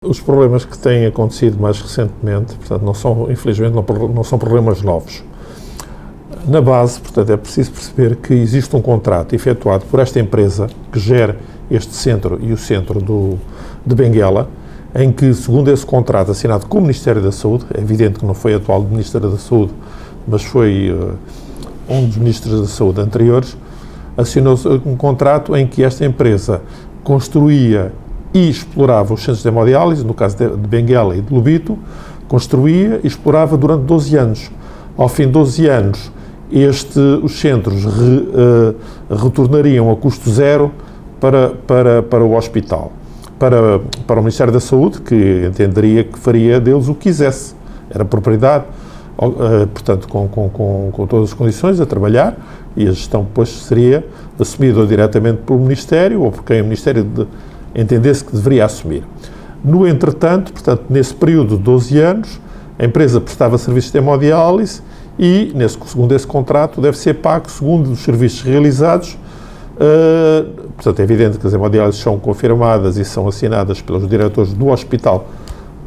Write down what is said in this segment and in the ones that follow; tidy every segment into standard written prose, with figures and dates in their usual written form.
Os problemas que têm acontecido mais recentemente, portanto, não são, infelizmente, não são problemas novos. Na base, portanto, é preciso perceber que existe um contrato efetuado por esta empresa que gera este centro e o centro de Benguela, em que, segundo esse contrato assinado com o Ministério da Saúde, é evidente que não foi atual do Ministério da Saúde, mas foi um dos Ministros da Saúde anteriores, assinou-se um contrato em que esta empresa construía e explorava os centros de hemodiálise, no caso de Benguela e de Lobito, construía e explorava durante 12 anos. Ao fim de 12 anos, os centros retornariam a custo zero para o hospital, para o Ministério da Saúde, que entenderia que faria deles o que quisesse. Era propriedade, portanto, com todas as condições a trabalhar, e a gestão depois seria assumida ou diretamente pelo Ministério ou por quem o Ministério entendesse que deveria assumir. No entretanto, portanto, nesse período de 12 anos, a empresa prestava serviços de hemodiálise e, segundo esse contrato, deve ser pago segundo os serviços realizados. Portanto, é evidente que as hemodiálises são confirmadas e são assinadas pelos diretores do hospital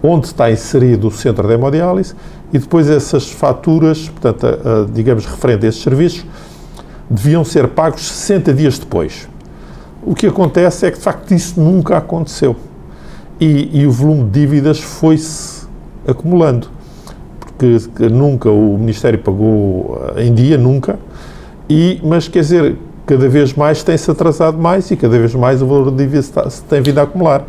onde está inserido o centro de hemodiálise, e depois essas faturas, portanto, digamos, referente a esses serviços, deviam ser pagos 60 dias depois. O que acontece é que, de facto, isso nunca aconteceu. E o volume de dívidas foi-se acumulando. Porque nunca o Ministério pagou em dia, nunca. Mas, quer dizer, cada vez mais tem-se atrasado mais e cada vez mais o valor de dívidas se tem vindo a acumular.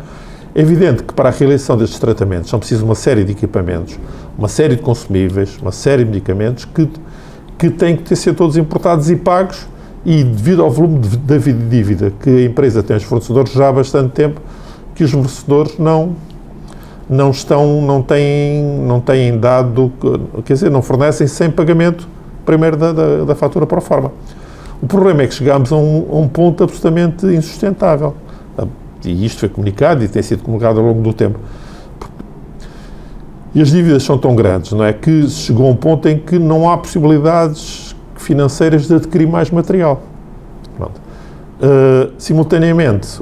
É evidente que para a realização destes tratamentos são precisos uma série de equipamentos, uma série de consumíveis, uma série de medicamentos que têm que ser todos importados e pagos. E devido ao volume da dívida que a empresa tem aos fornecedores, já há bastante tempo que os fornecedores não têm dado, quer dizer, não fornecem sem pagamento primeiro da fatura pro forma. O problema é que chegámos a um ponto absolutamente insustentável. E isto foi comunicado e tem sido comunicado ao longo do tempo. E as dívidas são tão grandes, não é? Que chegou a um ponto em que não há possibilidades financeiras de adquirir mais material. Simultaneamente,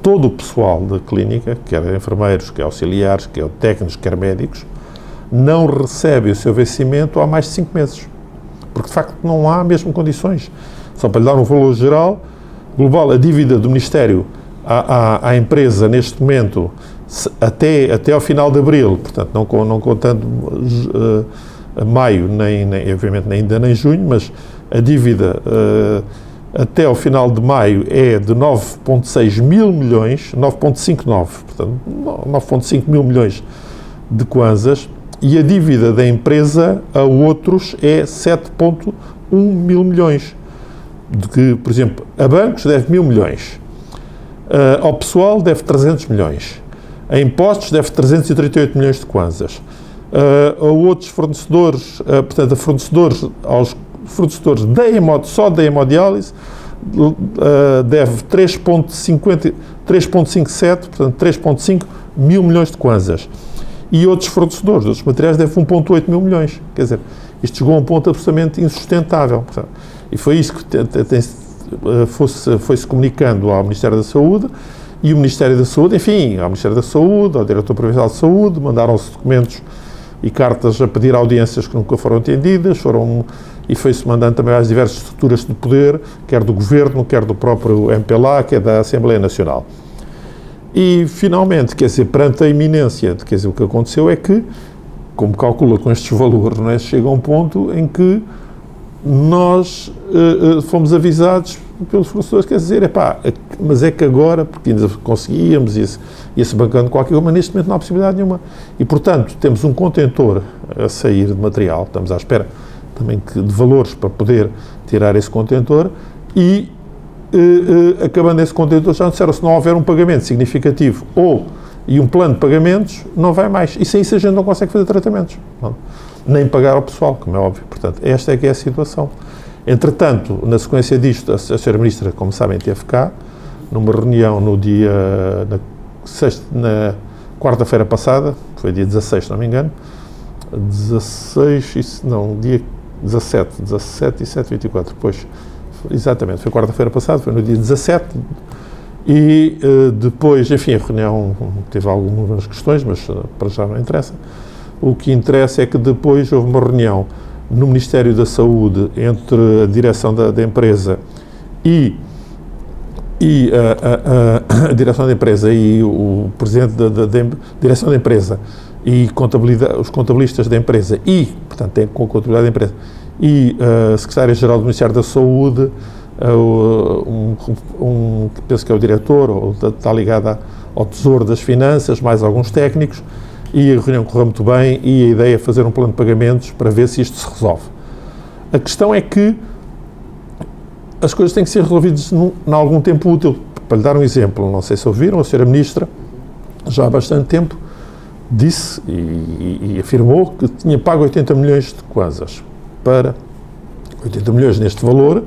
todo o pessoal da clínica, quer enfermeiros, quer auxiliares, quer técnicos, quer médicos, não recebe o seu vencimento há mais de 5 meses. Porque, de facto, não há mesmo condições. Só para lhe dar um valor geral, global, a dívida do Ministério à empresa, neste momento, até ao final de abril, portanto, não contando maio, obviamente ainda nem junho, mas a dívida até ao final de maio é de 9,6 mil milhões, 9,59, portanto, 9,5 mil milhões de kwanzas, e a dívida da empresa a outros é 7,1 mil milhões, de que, por exemplo, a bancos deve 1.000 milhões, ao pessoal deve 300 milhões, a impostos deve 338 milhões de kwanzas, a outros fornecedores, portanto, aos fornecedores só da hemodiálise, deve 3,57, portanto, 3,5 mil milhões de kwanzas. E outros fornecedores, outros materiais, deve 1,8 mil milhões. Quer dizer, isto chegou a um ponto absolutamente insustentável. Portanto, e foi isso que foi-se comunicando ao Ministério da Saúde, e o Ministério da Saúde, enfim, ao Ministério da Saúde, ao Diretor Provincial de Saúde, mandaram-se documentos e cartas a pedir audiências que nunca foram atendidas, e foi-se mandando também às diversas estruturas de poder, quer do Governo, quer do próprio MPLA, quer da Assembleia Nacional. E, finalmente, quer dizer, perante a iminência, quer dizer, o que aconteceu é que, como calcula com estes valores, não é, chega a um ponto em que nós fomos avisados pelos fornecedores, quer dizer, mas é que agora, porque ainda conseguíamos, ia-se bancando qualquer coisa, mas neste momento não há possibilidade nenhuma. E, portanto, temos um contentor a sair de material, estamos à espera também de valores para poder tirar esse contentor, e acabando esse contentor, já disseram, se não houver um pagamento significativo e um plano de pagamentos, não vai mais. E sem isso a gente não consegue fazer tratamentos. Não? Nem pagar ao pessoal, como é óbvio. Portanto, esta é que é a situação. Entretanto, na sequência disto, a Sra. Ministra, como sabem, esteve cá, numa reunião na quarta-feira passada, foi dia 16, se não me engano, dia 17 e 7, 24, depois, exatamente, foi quarta-feira passada, foi no dia 17, E depois, enfim, a reunião teve algumas questões, mas para já não interessa. O que interessa é que depois houve uma reunião no Ministério da Saúde entre a direção da empresa e a direção da empresa e o presidente da direção da empresa e os contabilistas da empresa e, portanto, com a contabilidade da empresa e a secretária-geral do Ministério da Saúde, penso que é o diretor, ou está ligado ao Tesouro das Finanças, mais alguns técnicos, e a reunião correu muito bem e a ideia é fazer um plano de pagamentos para ver se isto se resolve. A questão é que as coisas têm que ser resolvidas em algum tempo útil. Para lhe dar um exemplo, não sei se ouviram, a senhora Ministra, já há bastante tempo, disse e afirmou que tinha pago 80 milhões de kwanzas. Para 80 milhões neste valor,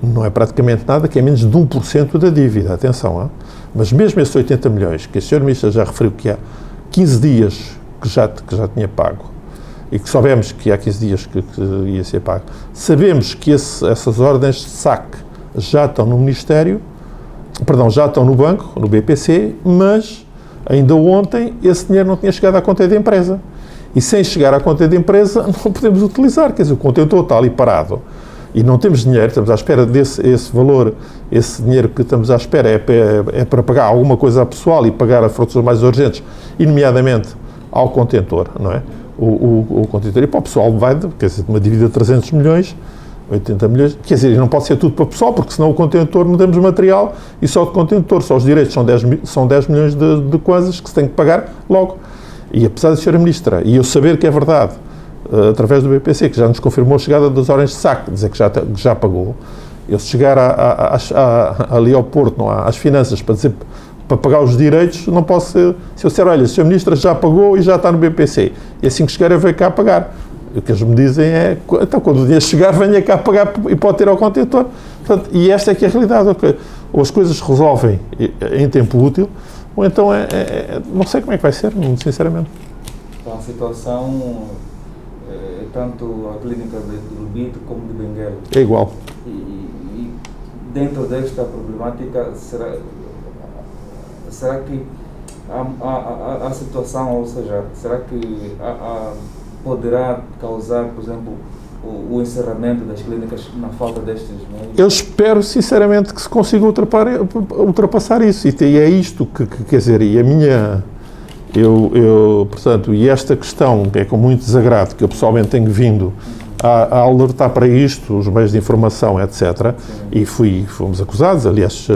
não é praticamente nada, que é menos de 1% da dívida, atenção, hein? Mas mesmo esses 80 milhões, que a senhora Ministra já referiu que há 15 dias que já tinha pago, e que soubemos que há 15 dias que ia ser pago, sabemos que essas ordens de saque já estão no Ministério, já estão no banco, no BPC, mas ainda ontem esse dinheiro não tinha chegado à conta da empresa. E sem chegar à conta da empresa não podemos utilizar, quer dizer, o contentor está ali parado e não temos dinheiro, estamos à espera esse valor, esse dinheiro que estamos à espera é para pagar alguma coisa ao pessoal e pagar as forças mais urgentes, e nomeadamente ao contentor, não é? O contentor, e para o pessoal vai, quer dizer, uma dívida de 300 milhões, 80 milhões, quer dizer, não pode ser tudo para o pessoal, porque senão o contentor não temos material e só de contentor, só os direitos são 10 milhões de coisas que se tem que pagar logo. E apesar da senhora Ministra, e eu saber que é verdade, através do BPC, que já nos confirmou a chegada das ordens de saque, dizer que já pagou, eu se chegar ali ao Porto, não, às finanças, para pagar os direitos, não posso ser, se eu disser, olha, a senhora Ministra já pagou e já está no BPC, e assim que chegar eu venho cá pagar. O que eles me dizem é, então quando o dia chegar venha cá pagar e pode ter ao contentor. Portanto, e esta é que é a realidade, ou as coisas resolvem em tempo útil, ou então não sei como é que vai ser, sinceramente. Então a situação é tanto a clínica de Lubito como de Benguela. É igual. E dentro desta problemática, será que a situação, ou seja, será que poderá causar, por exemplo, o encerramento das clínicas na falta destes meios? Eu espero, sinceramente, que se consiga ultrapassar isso. E é isto que quer dizer, e a minha... portanto, e esta questão, que é com muito desagrado, que eu pessoalmente tenho vindo a alertar para isto, os meios de informação, etc., e fomos acusados, aliás,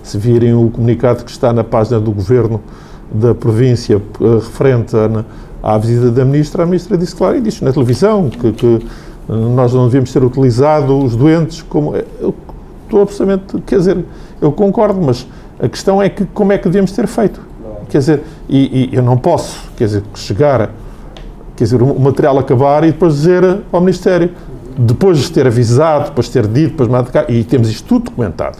se virem o comunicado que está na página do Governo da província referente à visita da Ministra, a Ministra disse, claro, e disse na televisão que nós não devíamos ter utilizado os doentes como... Eu estou absolutamente... Quer dizer, eu concordo, mas a questão é que como é que devíamos ter feito? Quer dizer, e eu não posso, quer dizer, chegar, quer dizer, o material acabar e depois dizer ao Ministério, depois de ter avisado, depois de ter dito, depois de marcar, e temos isto tudo documentado,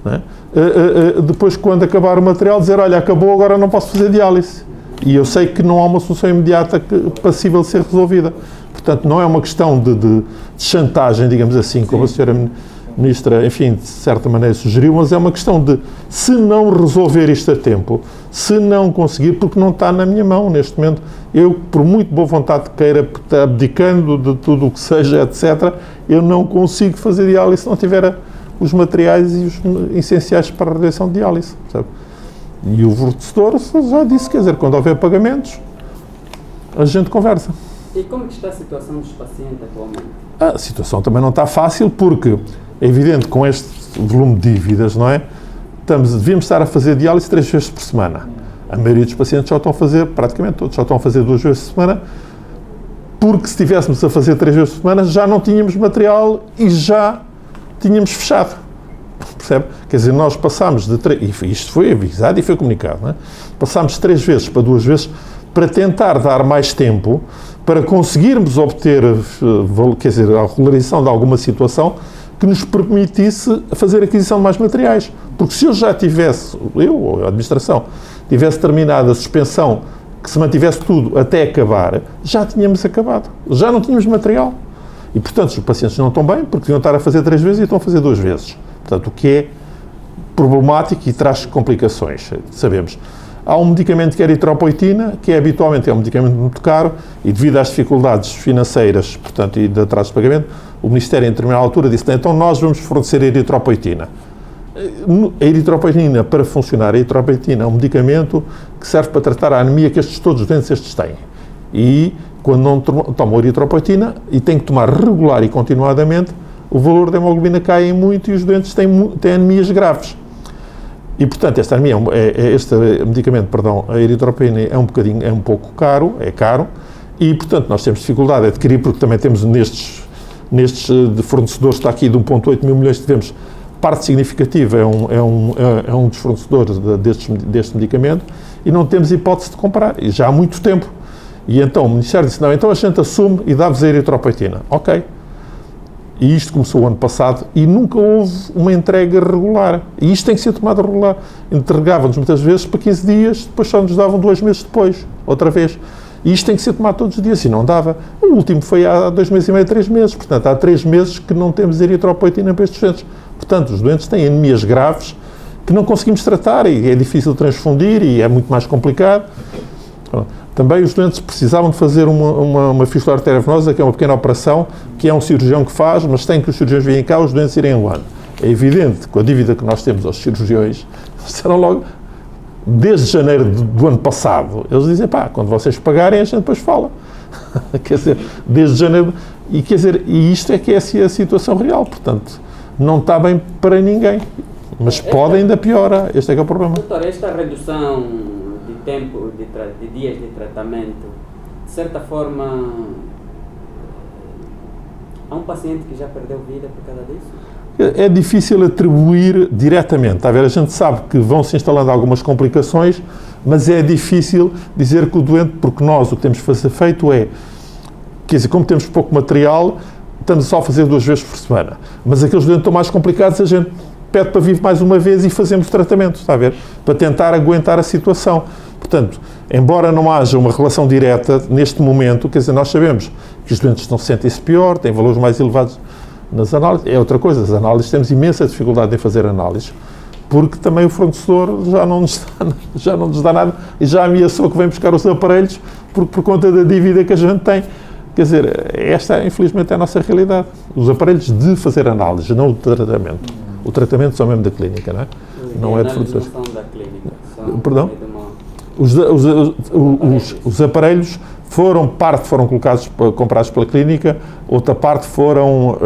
não é? Depois, quando acabar o material, dizer, olha, acabou, agora não posso fazer diálise. E eu sei que não há uma solução imediata passível de ser resolvida. Portanto, não é uma questão de chantagem, digamos assim, como a senhora Ministra, enfim, de certa maneira sugeriu, mas é uma questão de, se não resolver isto a tempo, se não conseguir, porque não está na minha mão neste momento, eu, por muito boa vontade que queira, abdicando de tudo o que seja, etc., eu não consigo fazer diálise se não tiver os materiais e os essenciais para a realização de diálise, sabe? E o fornecedor já disse, quer dizer, quando houver pagamentos, a gente conversa. E como está a situação dos pacientes atualmente? A situação também não está fácil, porque é evidente, com este volume de dívidas, não é? Devíamos estar a fazer diálise 3 vezes por semana. A maioria dos pacientes já estão a fazer, praticamente todos, já estão a fazer 2 vezes por semana, porque se estivéssemos a fazer 3 vezes por semana, já não tínhamos material e já tínhamos fechado. Percebe? Quer dizer, nós passámos de 3, e isto foi avisado e foi comunicado, não é? Passámos de 3 vezes para 2 vezes para tentar dar mais tempo, para conseguirmos obter, quer dizer, a regularização de alguma situação que nos permitisse fazer aquisição de mais materiais. Porque se eu já tivesse, eu ou a administração, tivesse terminado a suspensão, que se mantivesse tudo até acabar, já tínhamos acabado. Já não tínhamos material. E, portanto, os pacientes não estão bem porque deviam estar a fazer 3 vezes e estão a fazer 2 vezes. Portanto, o que é problemático e traz complicações, sabemos. Há um medicamento que é a eritropoetina, que habitualmente é um medicamento muito caro e devido às dificuldades financeiras, portanto, e de atraso de pagamento, o Ministério, em determinada altura, disse, então nós vamos fornecer a eritropoetina. A eritropoetina, para funcionar, a eritropoetina é um medicamento que serve para tratar a anemia que todos os doentes estes têm. E quando não tomam eritropoetina e têm que tomar regular e continuadamente, o valor da hemoglobina cai muito e os doentes têm anemias graves. E, portanto, este medicamento, a eritropoetina, é um pouco caro, e, portanto, nós temos dificuldade em adquirir, porque também temos nestes de fornecedores, está aqui de 1,8 mil milhões, tivemos parte significativa, é um dos fornecedores deste medicamento, e não temos hipótese de comprar, e já há muito tempo. E então o Ministério disse, não, então a gente assume e dá-vos a eritropoetina. Ok. E isto começou o ano passado e nunca houve uma entrega regular. E isto tem que ser tomado regular. Entregavam-nos muitas vezes para 15 dias, depois só nos davam 2 meses depois, outra vez. E isto tem que ser tomado todos os dias, e não dava. O último foi há 2 meses e meio, 3 meses. Portanto, há 3 meses que não temos eritropoetina para estes doentes. Portanto, os doentes têm anemias graves que não conseguimos tratar e é difícil transfundir e é muito mais complicado. Também os doentes precisavam de fazer uma fístula arteriovenosa, que é uma pequena operação, que é um cirurgião que faz, mas tem que os cirurgiões virem cá, os doentes irem lá. É evidente, com a dívida que nós temos aos cirurgiões, serão logo, desde janeiro do ano passado, eles dizem, quando vocês pagarem, a gente depois fala. Quer dizer, desde janeiro, e isto é que é a situação real, portanto, não está bem para ninguém, mas pode ainda piorar, este é que é o problema. Doutor, esta redução de tempo, de dias de tratamento, de certa forma, há um paciente que já perdeu vida por causa disso? É difícil atribuir diretamente, está a ver? A gente sabe que vão se instalando algumas complicações, mas é difícil dizer que o doente, porque nós o que temos feito é, quer dizer, como temos pouco material, estamos só a fazer 2 vezes por semana, mas aqueles doentes estão mais complicados, a gente pede para vir mais uma vez e fazemos tratamento, está a ver? Para tentar aguentar a situação. Portanto, embora não haja uma relação direta neste momento, quer dizer, nós sabemos que os doentes sentem-se pior, têm valores mais elevados nas análises. É outra coisa, as análises, temos imensa dificuldade em fazer análises, porque também o fornecedor já não nos dá nada e já ameaçou que vem buscar os aparelhos por conta da dívida que a gente tem. Quer dizer, esta, infelizmente, é a nossa realidade. Os aparelhos de fazer análises, não o tratamento. O tratamento são mesmo da clínica, não é? Não é de fornecedores. Não são da clínica. Perdão? Os aparelhos foram comprados pela clínica, outra parte foram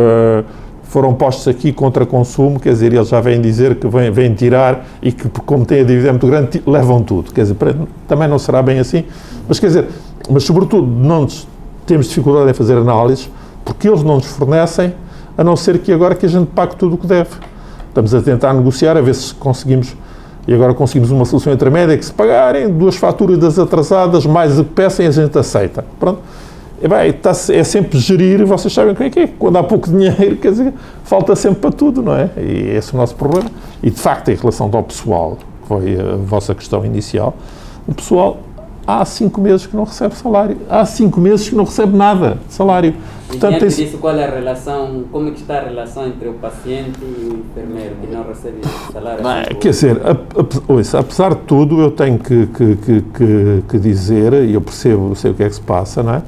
postos aqui contra consumo, quer dizer, eles já vêm dizer que vêm tirar e que, como têm a dívida muito grande, levam tudo. Quer dizer, também não será bem assim, mas quer dizer, mas sobretudo temos dificuldade em fazer análises, porque eles não nos fornecem, a não ser que agora que a gente pague tudo o que deve. Estamos a tentar negociar, a ver se conseguimos, e agora conseguimos uma solução intermédia, que se pagarem 2 faturas das atrasadas, mais o que peçam, a gente aceita. Pronto. É sempre gerir, vocês sabem como é que é, quando há pouco dinheiro, quer dizer, falta sempre para tudo, não é? E esse é o nosso problema. E, de facto, em relação ao pessoal, que foi a vossa questão inicial, o pessoal, há 5 meses que não recebe salário, há 5 meses que não recebe nada de salário. Portanto, diante disso, qual é a relação, como é que está a relação entre o paciente e o enfermeiro que não recebe salário? Quer dizer, apesar de tudo, eu tenho que dizer, e eu percebo, sei o que é que se passa, não é?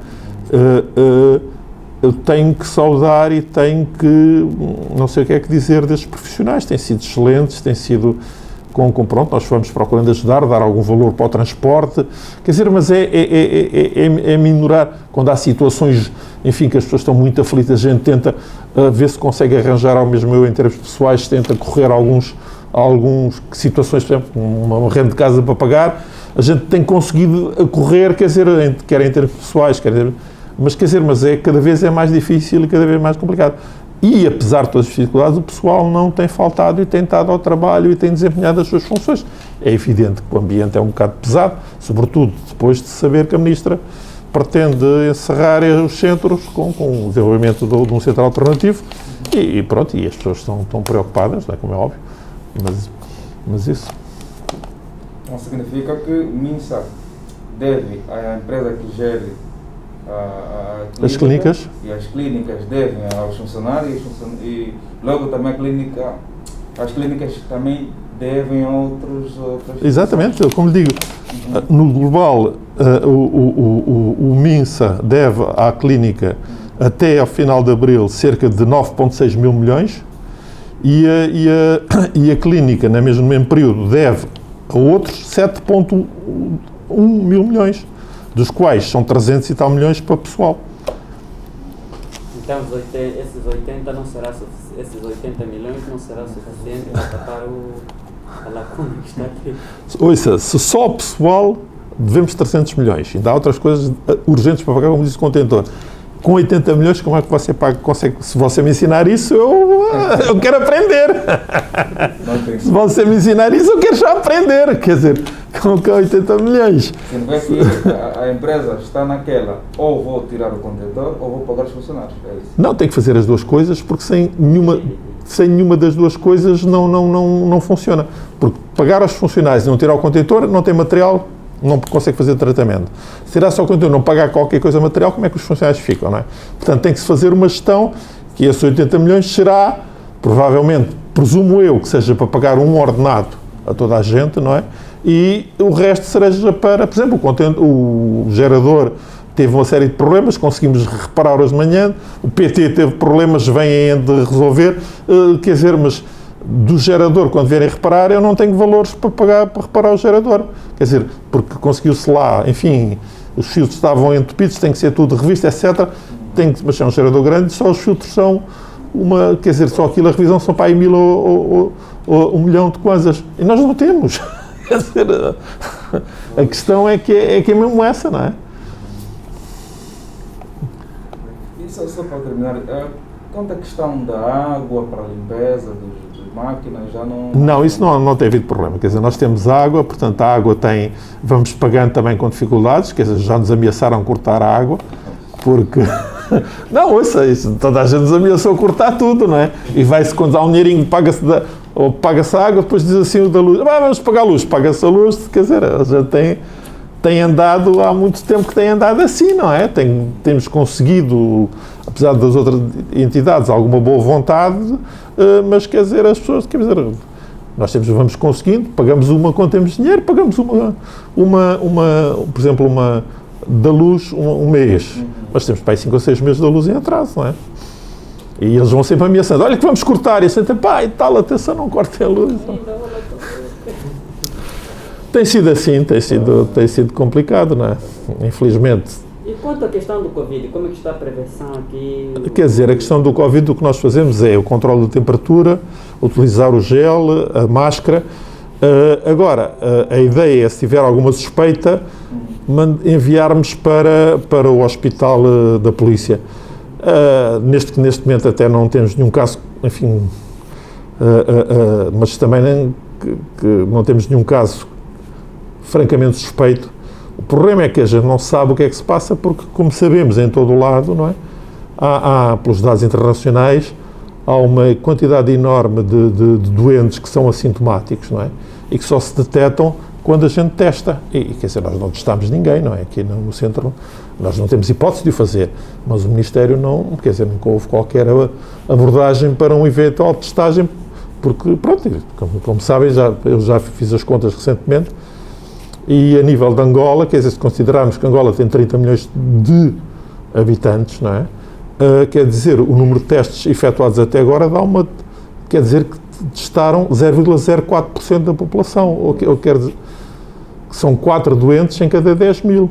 Eu tenho que saudar e tenho que, não sei o que é que dizer destes profissionais, têm sido excelentes, têm sido... Pronto, nós fomos procurando ajudar, dar algum valor para o transporte, quer dizer, mas é minorar, quando há situações, enfim, que as pessoas estão muito aflitas, a gente tenta ver se consegue arranjar, ao mesmo eu, em termos pessoais, tenta correr algumas situações, por exemplo, uma renda de casa para pagar, a gente tem conseguido correr, quer dizer, quer em termos pessoais, mas cada vez é mais difícil e cada vez mais complicado. E, apesar de todas as dificuldades, o pessoal não tem faltado e tem estado ao trabalho e tem desempenhado as suas funções. É evidente que o ambiente é um bocado pesado, sobretudo depois de saber que a Ministra pretende encerrar os centros com o desenvolvimento de um centro alternativo e pronto, e as pessoas estão preocupadas, não é, como é óbvio, mas isso... Não significa que o MINSA deve à empresa que gere As clínicas? E as clínicas devem aos funcionários e logo também as clínicas também devem a outras. Exatamente, como lhe digo, no global o MINSA deve à clínica até ao final de abril cerca de 9,6 mil milhões e a clínica, no mesmo período, deve a outros 7,1 mil milhões, dos quais são 300 e tal milhões para pessoal. Então esses 80 milhões não será suficiente para tapar a lacuna que está aqui. Ouça, se só o pessoal devemos 300 milhões, ainda há outras coisas urgentes para pagar, como disse o contentor. Com 80 milhões, como é que você paga? Se você me ensinar isso, eu quero aprender. Se você me ensinar isso, eu quero já aprender. Quer dizer, com 80 milhões. Se não é que a empresa está naquela, ou vou tirar o contentor, ou vou pagar os funcionários. É isso. Não, tem que fazer as duas coisas, porque sem nenhuma das duas coisas não funciona. Porque pagar aos funcionários e não tirar o contentor, não tem material, não consegue fazer tratamento. Se tirar só o contentor, não pagar qualquer coisa material, como é que os funcionários ficam, não é? Portanto, tem que se fazer uma gestão que esses 80 milhões será, provavelmente, presumo eu, que seja para pagar um ordenado a toda a gente, não é? E o resto seja para, por exemplo, o gerador teve uma série de problemas, conseguimos reparar hoje de manhã, o PT teve problemas, vêm de resolver, quer dizer, mas do gerador, quando vierem reparar, eu não tenho valores para pagar para reparar o gerador. Quer dizer, porque conseguiu-se lá, enfim, os filtros estavam entupidos, tem que ser tudo revisto, etc. Mas é um gerador grande, só os filtros são quer dizer, só aquilo, a revisão são para aí 1000 ou 1 milhão de coisas. E nós não temos. Quer dizer, a questão é que é mesmo essa, não é? E só para terminar, quanto à questão da água para a limpeza das máquinas, já não... Não, isso não tem havido problema. Quer dizer, nós temos água, portanto a água vamos pagando também com dificuldades, quer dizer, já nos ameaçaram cortar a água, porque... Não, ouça, toda a gente nos ameaçou cortar tudo, não é? E vai-se, quando há um dinheirinho, paga-se a água, depois diz assim o da luz, vamos pagar a luz, paga-se a luz, quer dizer, a gente tem andado, há muito tempo que tem andado assim, não é? Temos conseguido, apesar das outras entidades, alguma boa vontade, mas quer dizer, as pessoas, quer dizer, nós vamos conseguindo, pagamos uma quando temos dinheiro, pagamos por exemplo, uma da luz um mês, mas temos para aí 5 ou 6 meses da luz em atraso, não é? E eles vão sempre ameaçando, olha que vamos cortar, e a gente, pá, e tal, atenção, não cortem a luz. Tem sido assim, tem sido complicado, não é? Infelizmente. E quanto à questão do Covid, como é que está a prevenção aqui? Quer dizer, a questão do Covid, o que nós fazemos é o controle da temperatura, utilizar o gel, a máscara. Agora, a ideia é, se tiver alguma suspeita, enviarmos para o hospital da polícia. Neste momento até não temos nenhum caso, enfim, mas também que não temos nenhum caso francamente suspeito. O problema é que a gente não sabe o que é que se passa, porque, como sabemos, em todo o lado, não é? Há pelos dados internacionais, há uma quantidade enorme de doentes que são assintomáticos, não é? E que só se detectam quando a gente testa. E quer dizer, nós não testamos ninguém, não é? Aqui no centro nós não temos hipótese de o fazer, mas o Ministério não, quer dizer, nunca houve qualquer abordagem para um eventual testagem, porque, pronto, como sabem, eu já fiz as contas recentemente, e a nível de Angola, quer dizer, se considerarmos que Angola tem 30 milhões de habitantes, não é? Quer dizer, o número de testes efetuados até agora quer dizer que testaram 0,04% da população, ou quer dizer que são 4 doentes em cada 10 mil.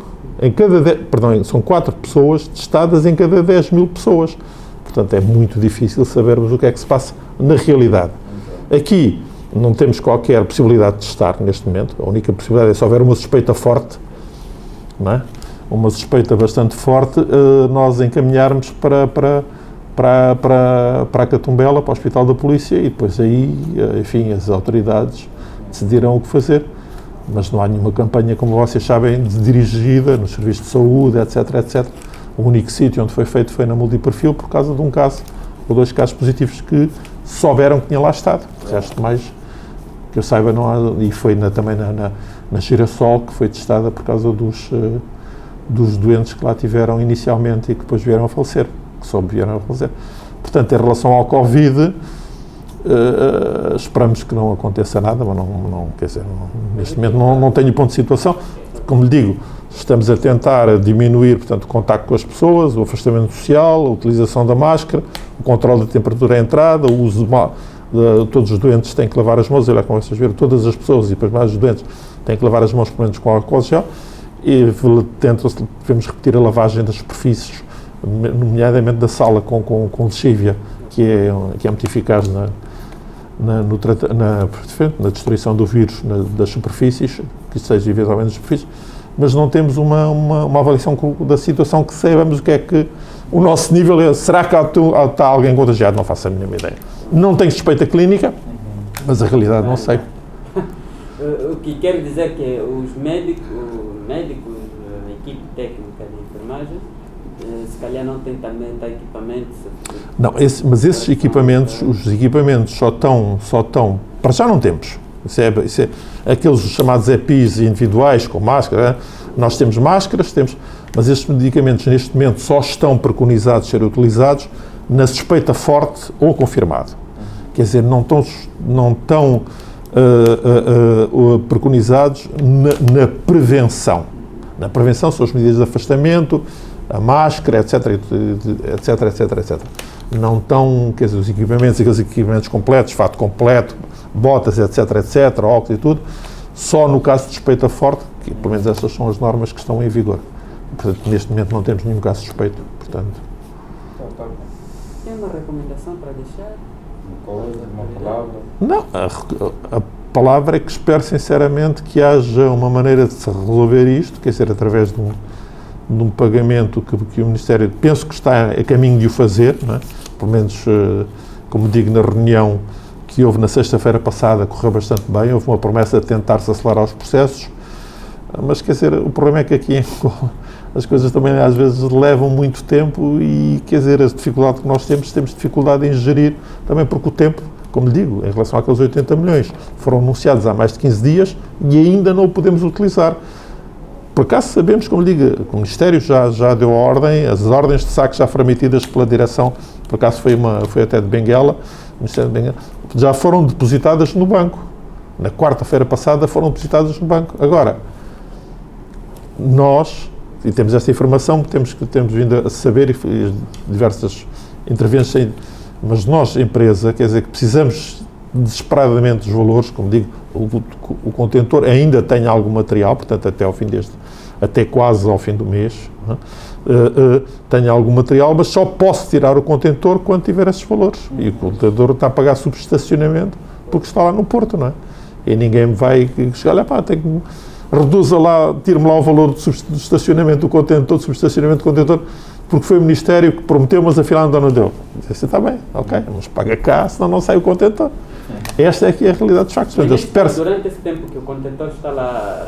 São 4 pessoas testadas em cada 10 mil pessoas. Portanto, é muito difícil sabermos o que é que se passa na realidade. Aqui não temos qualquer possibilidade de testar neste momento. A única possibilidade é se houver uma suspeita forte, não é? Uma suspeita bastante forte, nós encaminharmos para a Catumbela, para o Hospital da Polícia, e depois aí, enfim, as autoridades decidirão o que fazer. Mas não há nenhuma campanha, como vocês sabem, dirigida nos serviços de saúde, etc, etc. O único sítio onde foi feito foi na multiperfil, por causa de um caso, ou 2 casos positivos que souberam que tinha lá estado. De resto, mais que eu saiba, não há. E foi também na Girassol, que foi testada por causa dos doentes que lá tiveram inicialmente e que depois vieram a falecer, vieram a falecer. Portanto, em relação ao Covid, esperamos que não aconteça nada, mas quer dizer, neste momento não tenho ponto de situação. Como lhe digo, estamos a tentar diminuir, portanto, o contacto com as pessoas, o afastamento social, a utilização da máscara, o controle da temperatura à entrada, o uso de todos os doentes têm que lavar as mãos, olha como vocês viram, todas as pessoas e depois mais os doentes têm que lavar as mãos pelo menos com álcool gel, e devemos repetir a lavagem das superfícies, nomeadamente da sala com lexívia, que é muito eficaz na destruição do vírus das superfícies, que seja eventualmente das superfícies, mas não temos uma avaliação da situação que saibamos o que é que o nosso nível é. Será que está alguém contagiado? Não faço a mínima ideia. Não tenho suspeita clínica, mas a realidade não sei. O que quero dizer é que os médicos, a equipe técnica de enfermagem, se calhar não tem também equipamentos. Não, mas esses equipamentos, os equipamentos só estão, para já não temos. Isso é aqueles chamados EPIs individuais com máscara, nós temos máscaras, mas estes medicamentos neste momento só estão preconizados ser utilizados na suspeita forte ou confirmado. Quer dizer, não estão preconizados na prevenção. Na prevenção são as medidas de afastamento, a máscara, etc. Não estão, quer dizer, aqueles equipamentos completos, fato completo, botas, etc, óculos e tudo, só no caso de suspeita forte, que pelo menos essas são as normas que estão em vigor. Portanto, neste momento não temos nenhum caso suspeito, portanto. Tem uma recomendação para deixar? Uma palavra? Não, a palavra é que espero sinceramente que haja uma maneira de se resolver isto, quer dizer, através de um pagamento que o Ministério, penso que está a caminho de o fazer, não é? Pelo menos, como digo, na reunião que houve na sexta-feira passada, correu bastante bem, houve uma promessa de tentar-se acelerar os processos, mas quer dizer, o problema é que aqui em Angola as coisas também às vezes levam muito tempo e, quer dizer, a dificuldade que nós temos dificuldade em gerir, também porque o tempo, como lhe digo, em relação àqueles 80 milhões, foram anunciados há mais de 15 dias e ainda não o podemos utilizar. Por acaso sabemos, como lhe digo, que o Ministério já deu a ordem, as ordens de saque já foram emitidas pela direção, por acaso foi até de Benguela, o Ministério de Benguela, já foram depositadas no banco. Na quarta-feira passada foram depositadas no banco. Agora, nós, e temos esta informação, temos vindo a saber diversas intervenções, mas nós, empresa, quer dizer que precisamos desesperadamente dos valores, como digo, o contentor ainda tem algum material, portanto até quase ao fim do mês, tem algum material, mas só posso tirar o contentor quando tiver esses valores. E o contentor está a pagar subestacionamento porque está lá no Porto, não é? E ninguém me vai chegar, olha pá, reduza lá, tire-me lá o valor do estacionamento do contentor, do subestacionamento do contentor, porque foi o Ministério que prometeu, mas afinal ainda não deu. Disse, está bem, ok, mas paga cá, senão não sai o contentor. Esta é aqui a realidade dos factos. Durante esse tempo que o contentor está lá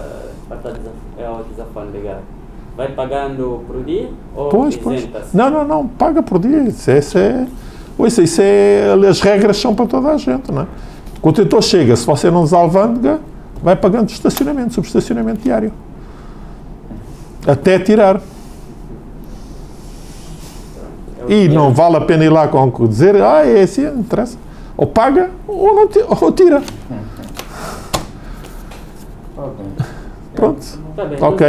ao desalfandegar, vai pagando por dia ou isenta-se? Não, paga por dia. Isso as regras são para toda a gente, não é? O contentor chega, se você não desalfândega, vai pagando estacionamento, subestacionamento diário. Até tirar. E não vale a pena ir lá com dizer, é assim, não interessa. Ou paga ou tira. Pronto. Tá bem. Ok.